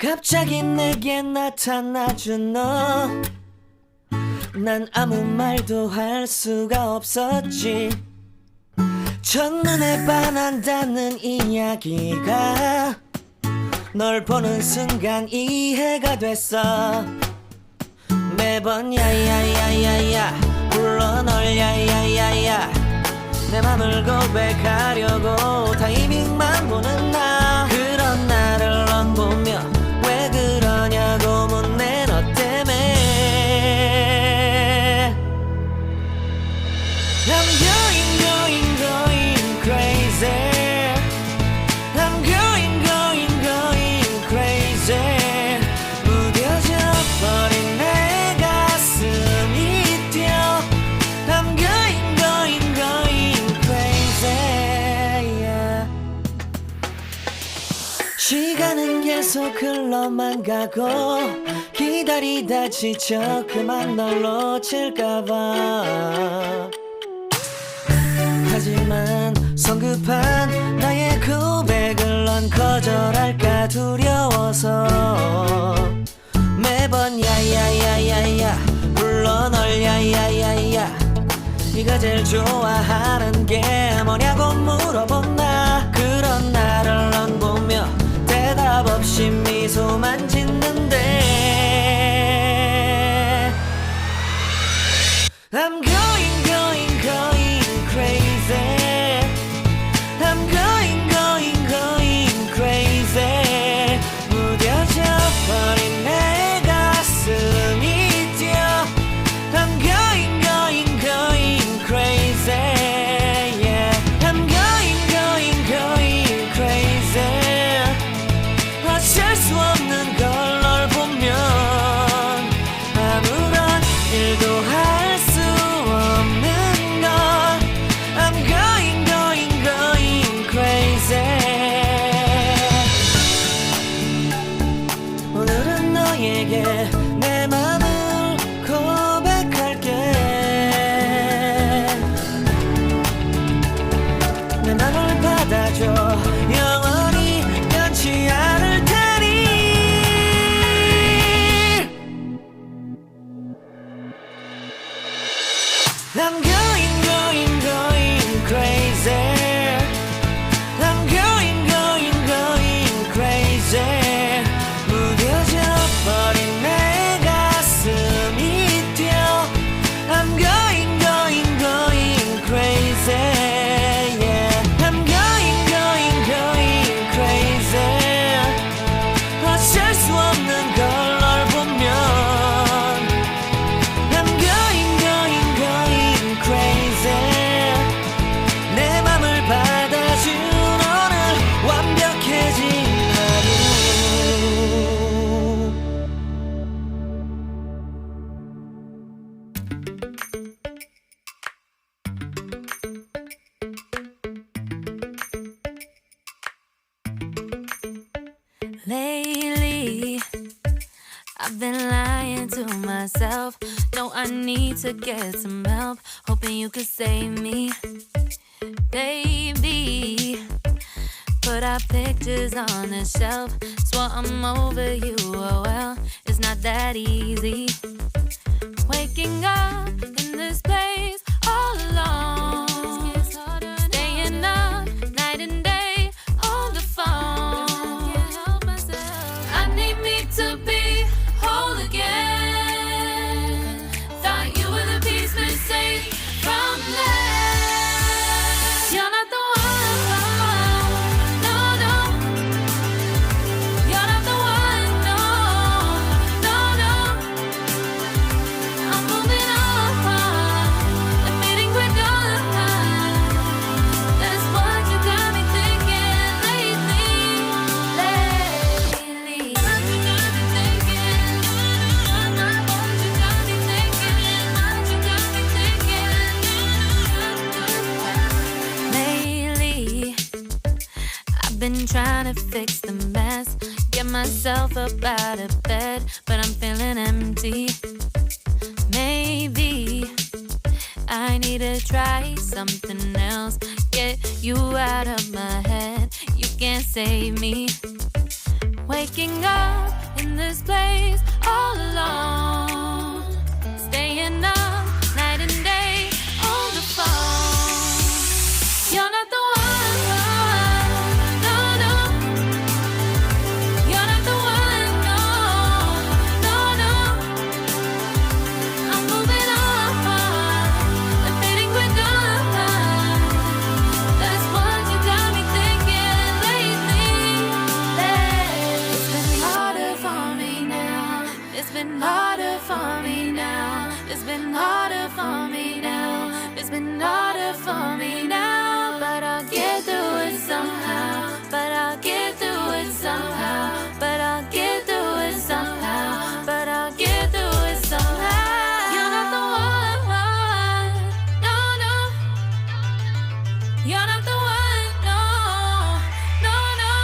갑자기 내게 나타나준 너, 난 아무 말도 할 수가 없었지. 첫눈에 반한다는 이야기가 널 보는 순간 이해가 됐어. 매번 야야야야야 불러 널 야야야야, 내 맘을 고백하려고 타이밍만 보는 나. 그런 나를 넌 보며 왜 그러냐고 묻네. 너 때문에 I'm going crazy. I'm going crazy. 무뎌져 버린 내 가슴이 뛰어. I'm going crazy, yeah. 시간은 계속 흘러만 가고 기다리다 지쳐 그만 널 놓칠까봐. 하지만 성급한 나의 고백을 넌 거절할까 두려워서 매번 야야야야야 불러 널 야야야야. 네가 제일 좋아하는 게 뭐냐고 물어본 나. 그런 나를 넌 보며 대답 없이 미소만 짓는데 I'm going crazy. I'm going crazy. 무뎌져 버린 내 가슴이 뛰어. I'm going crazy, yeah. I'm going crazy. 어쩔 수 없는 걸 널 보면 아무런 일도 할 수 없는 걸. I'm going crazy. 오늘은 너에게 내 맘을 고백할게. 내 맘을 받아줘. 영원히 변치 않을 테니. I'm going crazy. I'm going crazy. 무뎌져 버린 내 가슴이 뛰어. I'm going crazy, yeah. I'm going crazy. 어쩔 수 없는 걸 널 보면 I'm going crazy. 내 맘을 받아준 오늘 완벽해진 하루. Lately, I've been lying to myself. No, I need to get some help. Hoping you could save me, baby. Put our pictures on the shelf. Swore I'm over you, oh well, it's not that easy. Waking up in this place all alone. Staying up night and day on the phone. I need me to be whole again. Thought you were the piece missing from that. You're not the one, no, no. You're not the one, no, no, no. I'm moving on, admitting we're done. That's what you got me thinking lately. What you got me thinking? What you got me thinking? What you got me thinking? Lately, I've been trying to fix the mess, get myself up out of bed, but I'm feeling empty. Maybe I need to try something else, get you out of my head. You can't save me. Waking up in this place all alone, staying up night and day on the phone. You're not the one, no, no. You're not the one, no, no, no. I'm moving on, admitting we're done. That's what you got me thinking lately. It's been harder for me now. It's been harder for me now. It's been harder for me now. It's been harder for me now. But I'll get through it somehow. But I'll get through it somehow. But I'll get through it somehow. But I'll get through it somehow. You're not the one, no, no. You're not the one, no, no, no.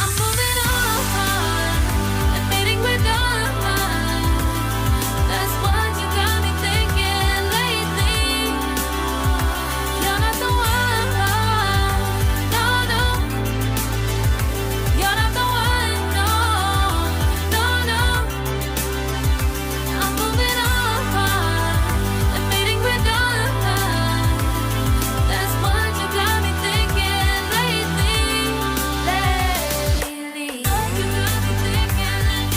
I'm moving on, admitting we're done. That's what you got me thinking lately. You're not the one, no, no. You're not the one, no, no, no. I'm moving on, admitting we're done. That's what you got me thinking lately. You got me thinking. You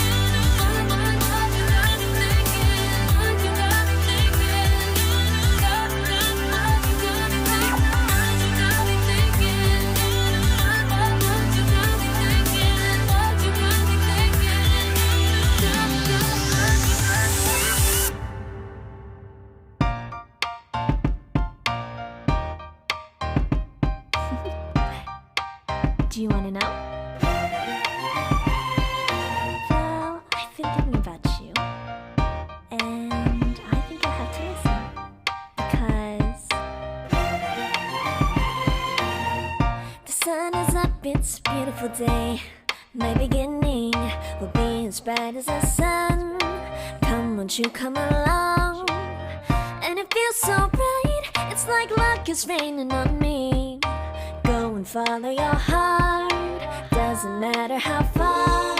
got me Do you want to know? Well, I've been thinking about you, and I think I have to listen because the sun is up, it's a beautiful day. My beginning will be as bright as the sun. Come, won't you come along? And it feels so bright, it's like luck is raining on me. Go and follow your heart, doesn't matter how far.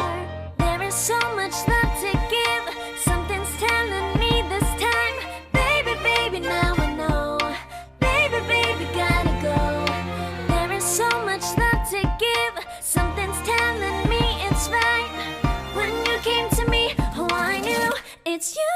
There is so much love to give, something's telling me this time. Baby, baby, now I know. Baby, baby, gotta go. There is so much love to give, something's telling me it's right. When you came to me, oh, I knew it's you,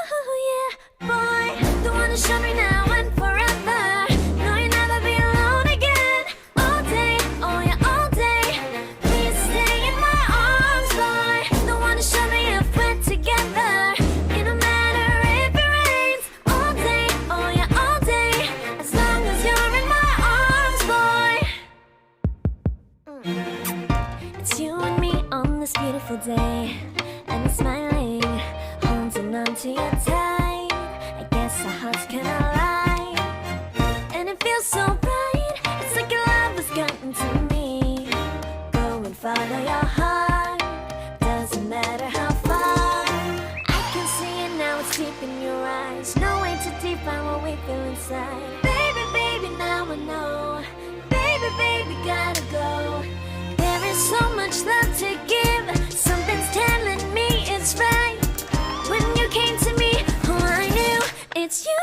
yeah, boy. The one who showed me now and forever. No, you'll never be alone again. All day, oh yeah, all day. Please stay in my arms, boy. The one who showed me if we're together. It don't matter if it rains. All day, oh yeah, all day. As long as you're in my arms, boy. It's you and me on this beautiful day, and it's smiling, holding on to you tight. I guess our hearts can align, and it feels so bright. It's like your love has gotten to me. Go and follow your heart, doesn't matter how far. I can see it now, it's deep in your eyes. No way to define what we feel inside. Baby, baby, now I know. Baby, baby, gotta go. There is so much love to give, something's telling me it's right. When you came to me, oh, I knew it's you,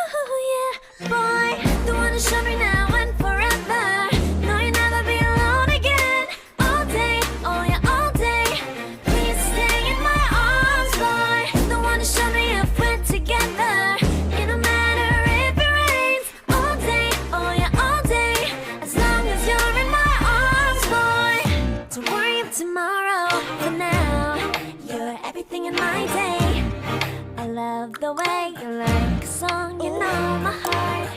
yeah, boy. The one who showed me now and forever. No, you'll never be alone again. All day, oh yeah, all day. Please stay in my arms, boy. The one who showed me if we're together. It don't matter if it rains. All day, oh yeah, all day. As long as you're in my arms, boy. Don't worry about tomorrow. For now, you're everything in my day. I love the way you like a song, you know my heart.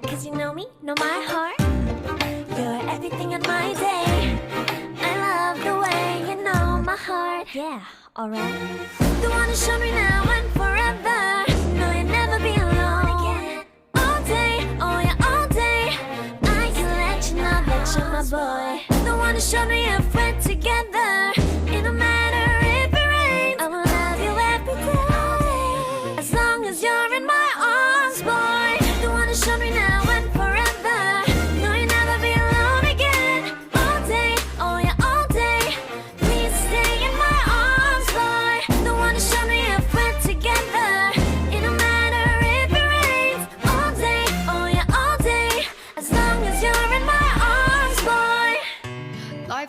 Cause you know me, know my heart. You're everything in my day. I love the way you know my heart. Yeah, alright. The one who showed me now and forever. No, you'll never be alone again. All day, oh yeah, all day. I can let you know that you're my boy. The one who showed me if we're together. It don't matter if it rains. I will love you every day. As long as you're in my arms, boy. The one who showed me now and forever. No, you'll never be alone again. All day, oh yeah, all day. Please stay in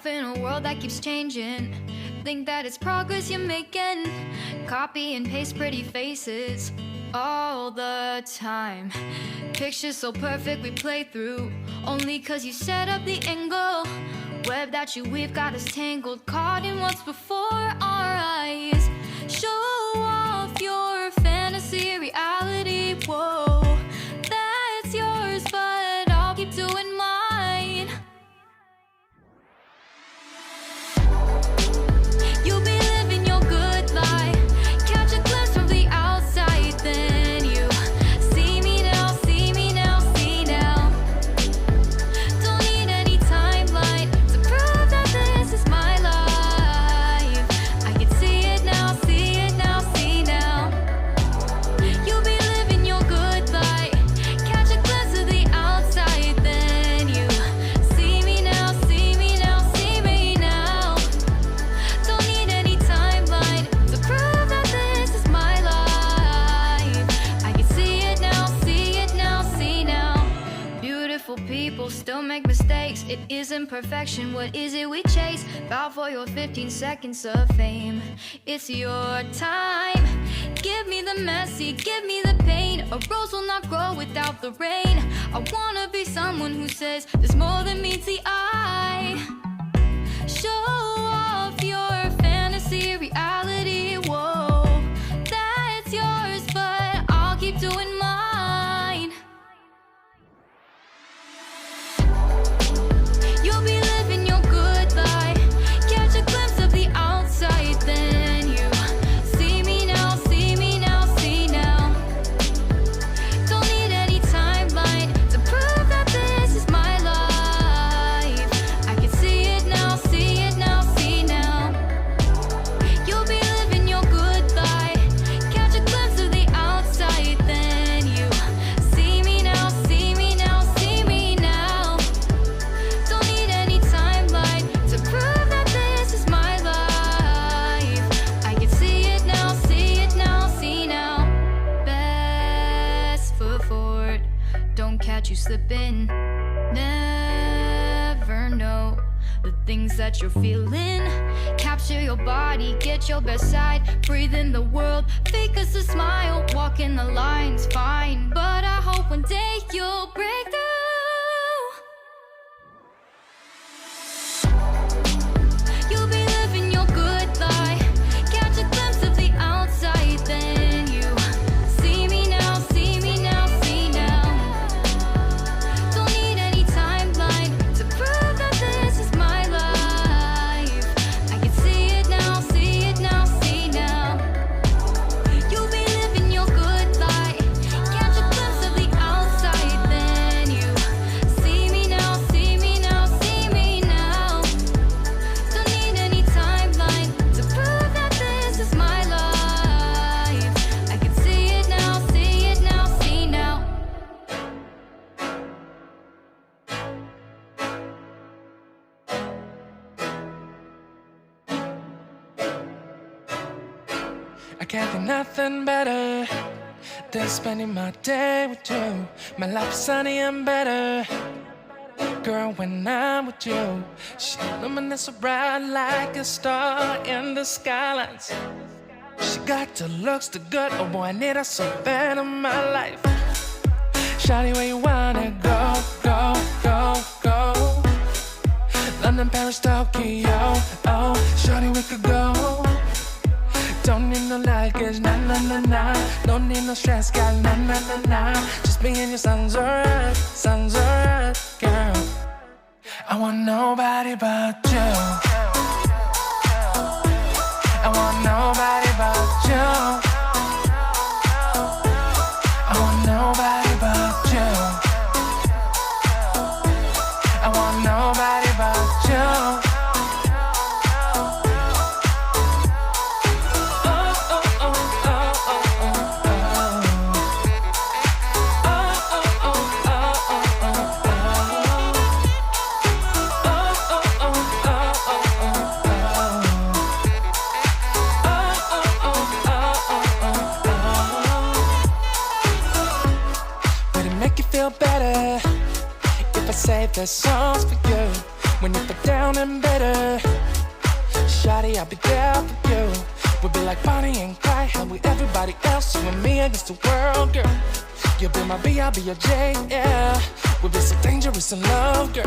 life in a world that keeps changing. Think that it's progress you're making. Copy and paste pretty faces all the time. Pictures so perfect we play through, only cause you set up the angle. Web that you weave got us tangled, caught in what's before our eyes. Show off your fantasy reality, whoa, that's yours, but I'll keep doing mine. You'll be living your good life, catch a glimpse from the outside, then you see me now, see me now, see now. Don't need any timeline to prove that this is my life. I can see it now, see it now, see now. You'll be living your good life, catch a glimpse of the outside, then you see me now, see me now, see me now. Don't need any timeline to prove that this is my life. I can see it now, see it now, see now. Beautiful people still make mistakes. It isn't perfection, what is it we chase? Bow for your 15 seconds of fame. It's your time. Give me the messy, give me the pain. A rose will not grow without the rain. I wanna be someone who says there's more than meets the eye. Show off your fantasy reality, whoa, that's yours, but I'll keep doing mine. You'll be living your good life, catch a glimpse of the outside, then you see me now, see me now, see now. Don't need any timeline to prove that this is my life. I can see it now, see it now, see now. You'll be living your good life, catch a glimpse of the outside, then you see me now, see me now, see me now. Don't need any timeline to prove that this is my life. I can see it now, see it now, see now. Best foot forward, don't catch you slipping. Never know the things that you're feeling. Capture your body, get your best side. Breathe in the world, fake us a smile. Walk in the lines, fine, but I hope one day you'll break through. You'll be living your good life, catch a glimpse of the outside, then you see me now, see me now, see now. Don't need any timeline to prove that this is my life. I can see it now, see it now, see now. You'll be living your good life, catch a glimpse of the outside, then you see me now, see me now, see me now. Don't need any timeline to prove that this is my life. I can see it now, see it now, see now. I can't think nothing better than spending my day with you. My life is sunny and better, girl, when I'm with you. She illuminates so bright like a star in the skylines. She got the looks, the good, oh boy, I need her so bad in my life. Shawty, where you wanna go, go, go, go? London, Paris, Tokyo, oh, shawty, we could go. Don't need no luggage, nah, nah, nah, nah. Don't need no stress, girl, nah, nah, nah, nah. Just being your son's alright, girl. I want nobody but you. I want nobody but you. I want nobody but you. I want nobody but you. Would it make you feel better if I say the songs for you? when you put down and better. Shawty, I'll be there for you. We'll be like Bonnie and Clyde, hell with everybody else, you and me against the world, girl. You'll be my B, I'll be your J, yeah. We'll be so dangerous in love, girl.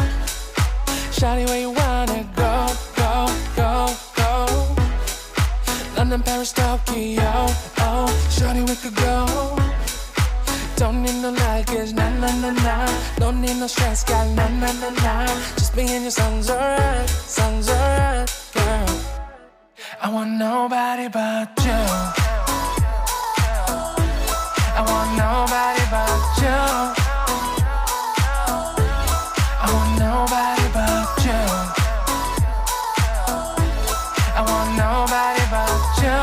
Shawty, where you wanna go, go, go, go? London, Paris, Tokyo, oh. Shawty, we could go. Don't need no luggage, nah, nah, nah, nah. Don't need no stress, gal, nah, nah, nah, nah. Just me and your son's alright, girl. I want nobody but you. I want nobody but you. I want nobody but you. I want nobody but you.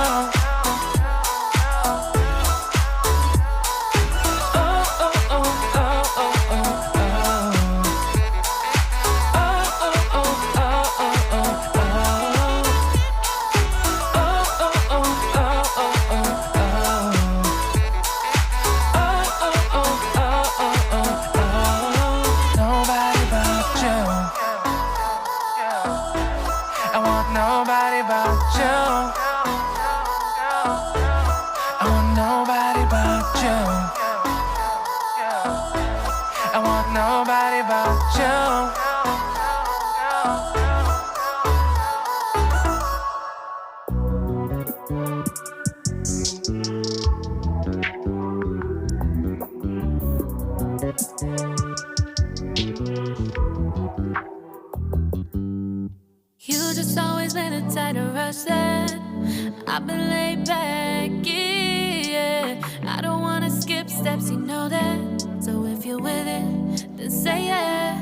I've been laid back, yeah. I don't wanna skip steps, you know that. So if you're with it, then say yeah.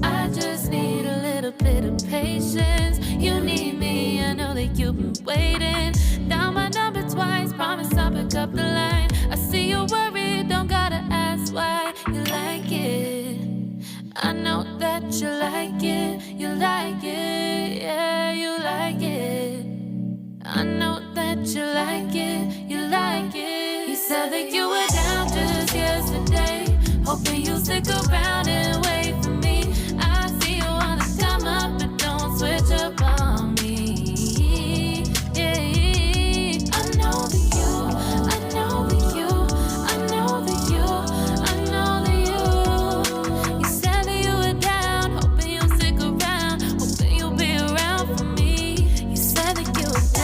I just need a little bit of patience. You need me, I know that you've been waiting. Down my number twice, promise I'll pick up the line. I see you worried, don't gotta ask why. You like it, I know that you like it. You like it, yeah, you like it. I know that you like it, you like it. You said that you were down just yesterday, hoping you'll stick around and wait for me. I see you wanna come up, but don't switch up on me. Yeah, I know that you, I know that you, I know that you, I know that you. You said that you were down, hoping you'll stick around, hoping you'll be around for me. You said that you were down.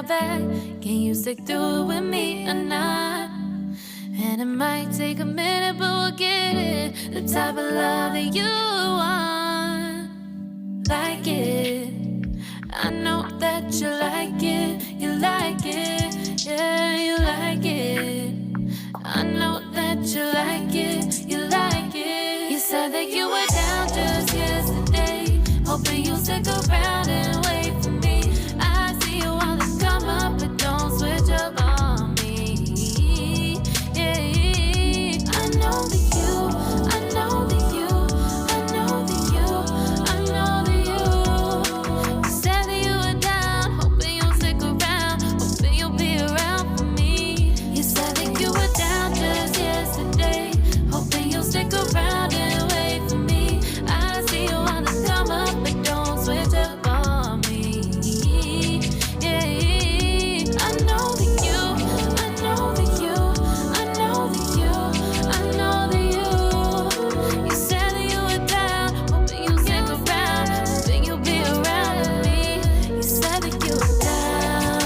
Back. Can you stick through it with me or not? And it might take a minute, but we'll get it. The type of love that you want, like it. I know that you like it, yeah.